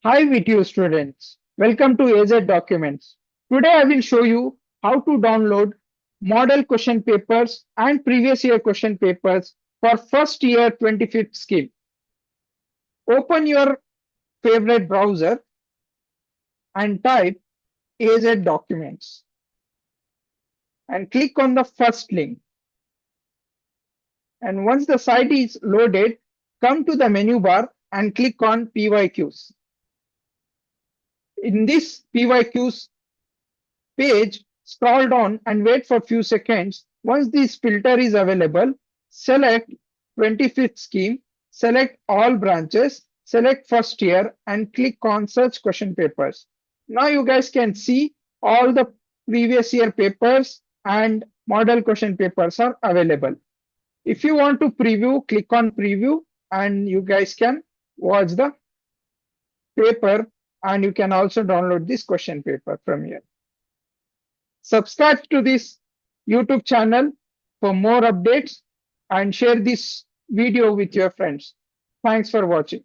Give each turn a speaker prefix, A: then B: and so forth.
A: Hi VTU students, welcome to AZ Documents. Today I will show you how to download model question papers and previous year question papers for first year 25th scheme. Open your favorite browser and type AZ Documents and click on the first link. And once the site is loaded, come to the menu bar and click on PYQs. In this PYQs page, scroll down and wait for few seconds. Once this filter is available, select 25th scheme, select all branches, select first year and click on search question papers. Now you guys can see all the previous year papers and model question papers are available. If you want to preview, click on preview and you guys can watch the paper and you can also download this question paper from here. Subscribe to this YouTube channel for more updates and share this video with your friends. Thanks for watching.